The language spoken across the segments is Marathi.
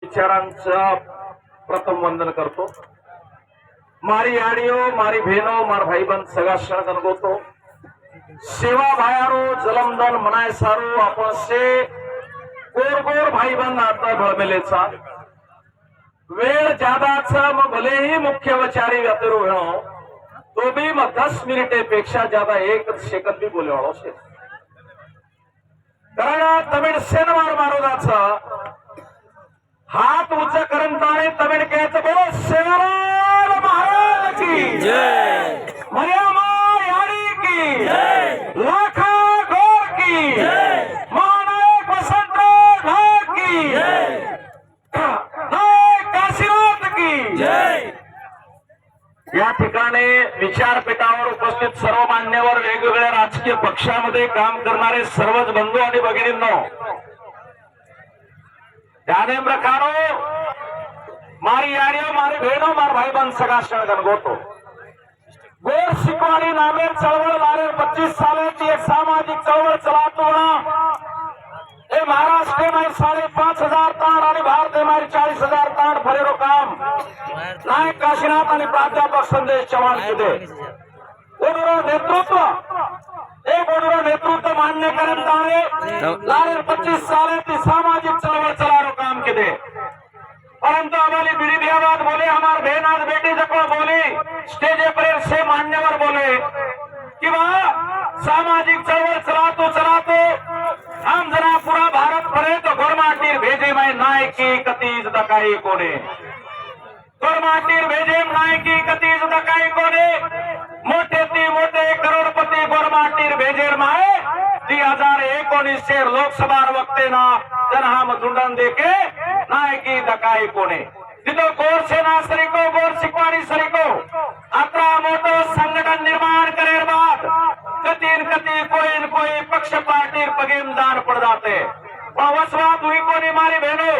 विचारांचा प्रथम वंदन करतो। मारी आडियो मारी भेनो मार भाईबंद सगळा क्षण गणगोतो। सेवा भायारो जलमदन मनाय सारो आपण से गोर गोर भाईबंद आता भळमेलेचा वेळ ज्यादाचा मग भलेही मुख्य वचारी व्यतिरो हो तो भी मग 10 मिनिटे पेक्षा ज्यादा 1 सेकंद भी बोले वाळो शे। कारण तमिळ सेनवार मारोदाचा हात उच्च करंताने तमिळ केचं बोलो सेवालाल महाराज की जय, मर्यामा यारी की जय, लाखा गोर की जय, महानायक वसंतराव ढाक की जय, नायक काशीनाथ की जय। या ठिकाणी विचारपीठावर उपस्थित सर्व मान्यवर वेगवेगळ्या राजकीय पक्षामध्ये काम करणारे सर्वच बंधू आणि भगिनींनो, त्याने प्रकारो मारी याडियो मारी भेनो मार भाईबंद सगळा क्षण गणगोतो। गोर शिकवाणी नामेर चळवळ लारे 25 सालाची एक सामाजिक चळवळ चलातो ना हे महाराष्ट्र में 5,500 ताण आणि भारत में 40,000 ताण फरेरो काम नायक काशीनाथ आणि प्राध्यापक संदेश चव्हाण किदे कोणरो नेतृत्व मान्य करंताने लारे 25 सालाची सामाजिक चळवळ चलारो काम किदे। परंतु हमारी बिरियाबाद बोले हमारे बहनाथ बेटी जको बोले स्टेज पर से मान्यवर बोले कि वह सामाजिक चळवळ चलातो हम जरा पूरा भारत भरे तो गोरमाटीर भेजे में नायकी कतीज दकाई कोने गोरमाटीर भेजे नायकी कतीज दकाई कोने मोठे करोडपती गोरमाटीर भेजेर माए 2019 लोकसभा वक्तेना जनहाम झुंडन देके नायकी दकाई कोने तिथं गोर सेना सरिको गोर शिकवाणी सरिको अत्रा मोठो संघटन निर्माण करेर बाद कती कोई पक्ष पार्टी पगेम दान पड़ जाते वसवात हुई कोनी मारी बहनो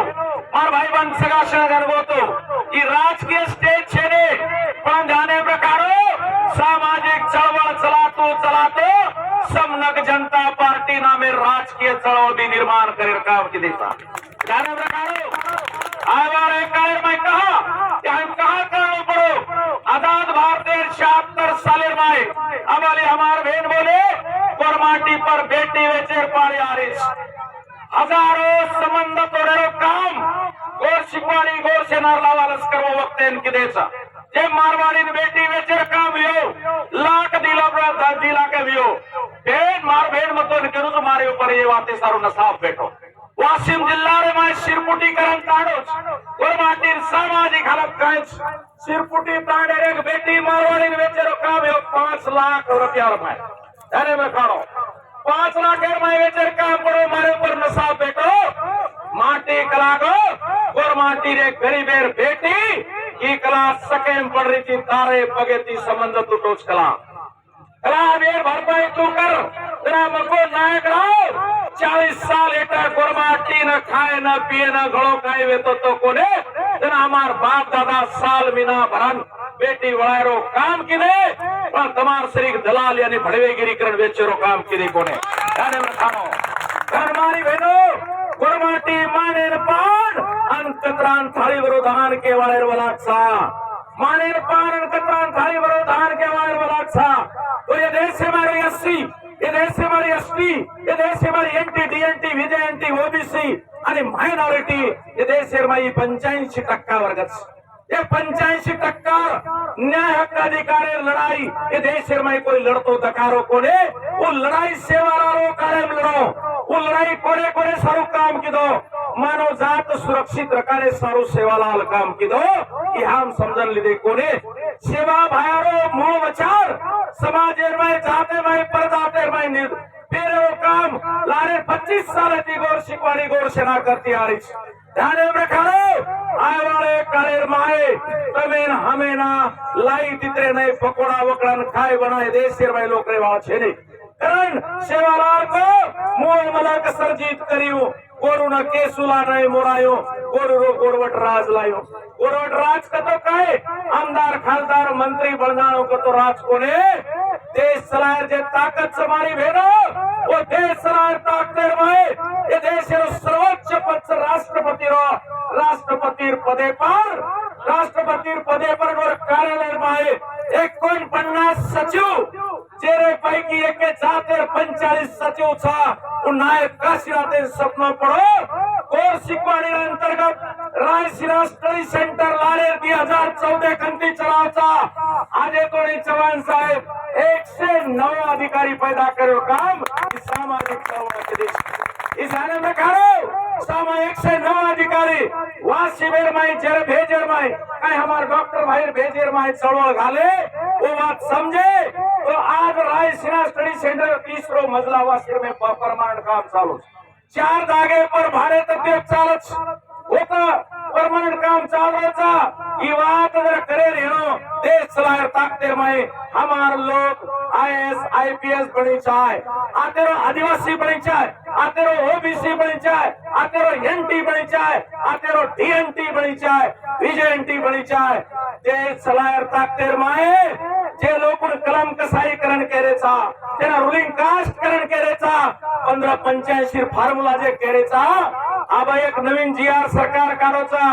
मार भाई बंद सगा क्षण गणगोतो की राजकीय स्टेज छेने पण जाने प्रकारो सामाजिक चळवळ चलातो समनक जनता पार्टी नामे राजकीय चळवळ भी निर्माण करेर काम की देता जाने प्रकारो आवारे कायर में कहा करना पड़ो आजाद भारत 76 सालेर माए हमारे हमार बहन बोले गोरमाटी पर बेटी वेचेर पाड़ी आरिस हजारों संबंध तोड़ेरो काम गोर शिकवाणी गोर सेनार लावालस करवो वक्तेन किदेचा जे मारवाड़ी बेटी वेचेर काम वियो लाख दिला के वियो बेन मार बेन मतोन के रुज मारे ऊपर ये बातें सारो नसाफ बैठो। वासिम जिल्ला रे माय शिरपुटी करन ताडोच गोरमाटीर सामाजिक हालत कांच शिरपुटी तांडेर एक बेटी मारवाड़ी वेचेरो काम यो 5 लाख रुपया रुपए अरे मैं खाड़ो 5 लाख रुपए वेचेर काम करो मारे ऊपर नसाफ बैठो माटी कलागो गोरमाटीर एक गरीबेर बेटी की क्लास सकेम पड़ रही थी तारे पगेती संबंध टूटोच कला बेर भरपाई तू कर तेरा मको नायक राव 40 साल एटा गोरमाटी न खाए न पिए न घड़ो खाए वे तो कोने तेरा हमार बाप दादा साल मीना भरन बेटी वळायरो काम किने पण तमार शरीक दलाल यानी भड़वेगिरी करण वेचेरो काम किने कोने जाने में खानो घरमारी बहनो गोरमाटी माने न पान अन कतरान थाळी विरोधान के वाळेर वलाक्षा माने न पान अन कतरान थाळी विरोधान के वाळेर वलाक्षा तो ये देश हमारे एससी ये देश हमारी एसटी ये देश हमारी एनटी डीएनटी विजेएनटी ओबीसी आणि मायनॉरिटी ये देश हमारी 85% वर्गच ये 85% न्याय हक अधिकार लड़ाई ये देश में कोई लड़तो दकारो कोने वो लड़ाई सेवालालो कायम लड़ो वो लड़ाई कोने कोने सारू काम की दो मानव जात सुरक्षित रखाने सारू सेवालाल काम की दो कि हम समझन लिदे कोने सेवा भायारो मूळ वचार समाजेर में जाते में परदातेर में पेरो काम लारे 25 सालाची गोर शिकवाणी गोर सेना करती आ रही ध्यान रखारो आय वाले कालेर माए तमेन हमेना लाई तितरे नहीं पकोड़ा वकड़न खाए बनाए देश में लोग रे वाला छे नहीं कारण सेवालाल को मूल मलक सर्जित करियो गोरु न केसुला नहीं मोरायो गोरु रो गोरवट राज लायो गोरवट राज का तो कहे आमदार खासदार मंत्री बनजानो को तो राज कोने देश चलाएर जे ताकत समारी भेनो वो देश चलाएर ताकतेर में ये देश सर्वोच्च पद राष्ट्रपति रो राष्ट्रपति राष्ट्रपति पदे पर कार्यालय में 49 सचिव जेरे पैकी एके जाते 45 सचिव था नायक काशीनाथ सपना पड़ो कोर्स शिकवाणी अंतर्गत रायसीना स्टडी सेंटर लारे 2014 कंती चलावता आज कोणी चव्हाण साहेब 109 अधिकारी पैदा करो काम सामाजिक चळवळ के देश इस आने में करो सामा 109 अधिकारी वहां शिविर में जर भेजर में काय हमारे डॉक्टर भाई भेजर में चळवळ घाले वो बात समझे तो आज रायसीना स्टडी सेंटर 30 मजला वासिर में परमानंट काम चालू 4 जागे पर भाडे तक चालत होता परमानंट काम चालवायचा ही बात जर करे रेणो देश चलायर ताकते में हमार लोग आईएएस आईपीएस बनी चाहे आतेरो आदिवासी बनी चाहे आतेरो ओबीसी बनी चाहे आतेरो एनटी बनी चाहे आतेरो डीएनटी बनी चाहे बीजेएनटी बनी चाहे देश चलायर ताकते में जे लोक कलम कसाई करण केरेचा त्यांना रुलिंग कास्ट करण केरेचा 1585 फॉर्म्युला जे केरेचा अब एक नवीन जीआर सरकार काढोचा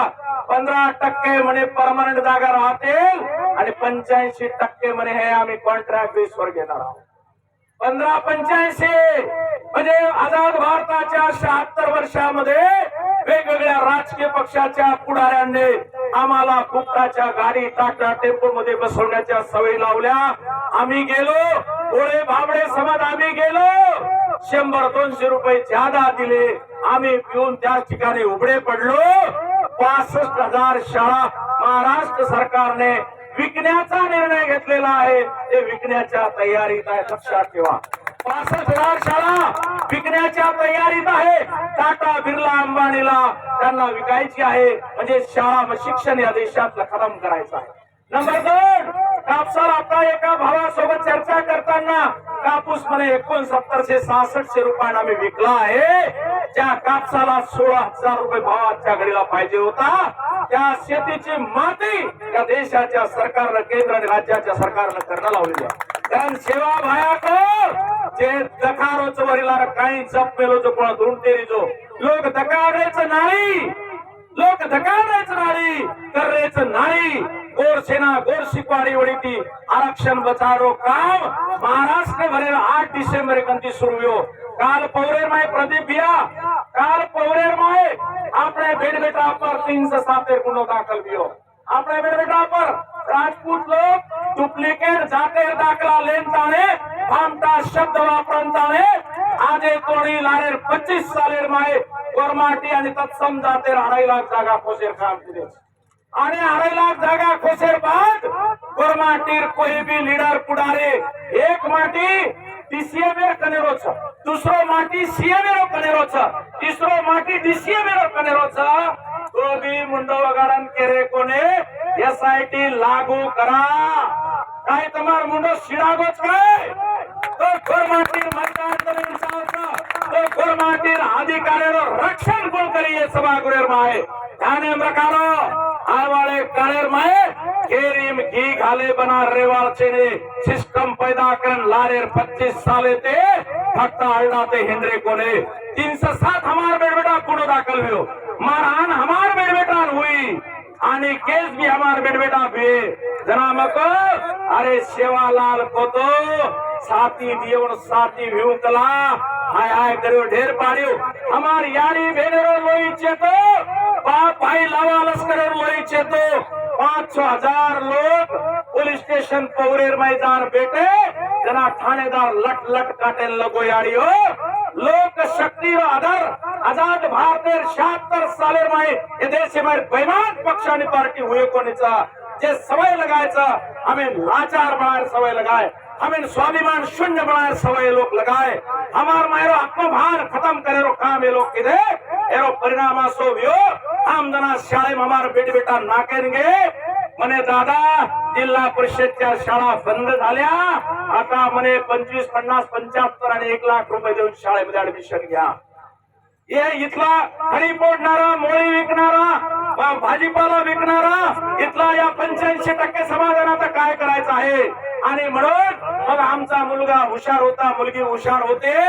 15% म्हणे परमनंट जागा राहतील आणि 85% म्हणे हे आम्ही कॉन्ट्रॅक्ट बेसवर घेणार आहोत 1585 म्हणजे आझाद भारताच्या 76 वर्षामध्ये वेगवेगळ्या राजकीय पक्षाच्या पुढाऱ्यांनी आम्हाला फुकटाच्या गाडी टाटा टेम्पो मध्ये बसवण्याच्या सवयी लावल्या आम्ही गेलो थोडे भाबडे समाज आम्ही गेलो 100-200 रुपये ज्यादा दिले आम्ही पिऊन त्या ठिकाणी उघडे पडलो 65,000 शाळा महाराष्ट्र सरकारने विकण्याचा निर्णय घेतलेला आहे ते विकण्याच्या तयारीत आहे लक्षात ठेवा 65,000 शाळा विकण्याच्या तयारीत आहे टाटा बिर्ला अंबानीला त्यांना विकायची आहे म्हणजे शाळा शिक्षण या देशातला खतम करायचा आहे नंबर 2 कापसाला आता एका भावासोबत चर्चा करताना कापूस म्हणे 6900 6600 रुपयांना मी विकला आहे ज्या कापसाला 16,000 रुपये भाव आजच्या घडीला पाहिजे होता त्या शेतीची माती या देशाच्या सरकारनं केंद्र आणि राज्याच्या सरकारनं करणं लावलेली आहे कारण सेवा भाया जे दखारोच वरिला काही जप मेलो जो कोण धुंटेरी जो लोक दकाडायचं नाही लोक दकाडायचं नाही करायचं नाही गोरसेना गोर शिकवाडी वडीती आरक्षण बचारो काम महाराष्ट्र भरेल 8 डिसेंबर कंती सुरू हो काल पौरेर माय प्रदीप भैया काल पौरेर माय अपने बेटा पर 307 गुनो दाखल भी अपने बेटा पर राजपूत लोग डुप्लीकेट जाते दाखला लेनताने भामटा शब्द वापरताने आजे तोडी लारेर 25 सालेर माय गोरमाटी आणि तत्सम जाते 2.5 लाख जागा खोसेर काम केले आणि 2.5 लाख जागा खोसेर बाद गोरमाटीर कोई भी लीडर पुढारे एक माटी डीसीएम कनेरो छ दूसरो माटी सीएम कनेरो छ तीसरो माटी डीसीएम कनेरो छ तो भी मुंडो वगाडन केरे कोने एसआईटी लागू करा काय तुम्हार मुंडो शिडागोच काय तो गोरमाटीर मतदान जमीन सावचा तो गोरमाटीर अधिकारीरो रक्षण कोण करिए सभागृह माय ध्याने रखारो आवाळे काळेर माय केरीम घी घाले बना रेवाल चेने सिस्टम पैदा करन लारेर 25 साले ते फक्त अल्लाते हिंद्रे कोने 307 हमार बेटा कुणो दाखल हुयो मारहान हमार बेटा हुई आणि केस भी हमार बेटा हुए जना मको अरे सेवालाल को तो साथी दियोन साथी भ्यूकला हाय हाय करो ढेर पाड्यो हमार यारी बेनेरो लोई चेतो बाप भाई लावा लश्कर लोई चेतो 5,000 लोग पुलिस स्टेशन पौरेर मैदान बेटे जना थानेदार लट लट काटे लगो यारियो लोक शक्ति आधार आजाद भारतेर 76 सालेर माय ये देश में बेईमान पक्षानी पार्टी हुए कोणीचा जे सवय लगायचा हमें लाचार बनाए सवय लगाए हमें स्वाभिमान शून्य बनाए सवय लोग लगाए हमार मायरो आत्मभान खत्म करे रो काम ये लोग किदे एरो परिणाम असो व्यो हम जना शाळे हमार बेटा नाकेनगे मने दादा जिल्हा परिषदच्या शाळा बंद झाल्या आता मने 25 50 75 आणि 1 लाख रुपये देऊन शाळेमध्ये ऍडमिशन घ्या ये इथला खडी पोडणारा मोळी विकणारा भाजीपाला विकणारा इथला या 85% समाजानं आता काय करायचं आहे आणि म्हणून मग आमचा मुलगा हुशार होता मुलगी हुशार होते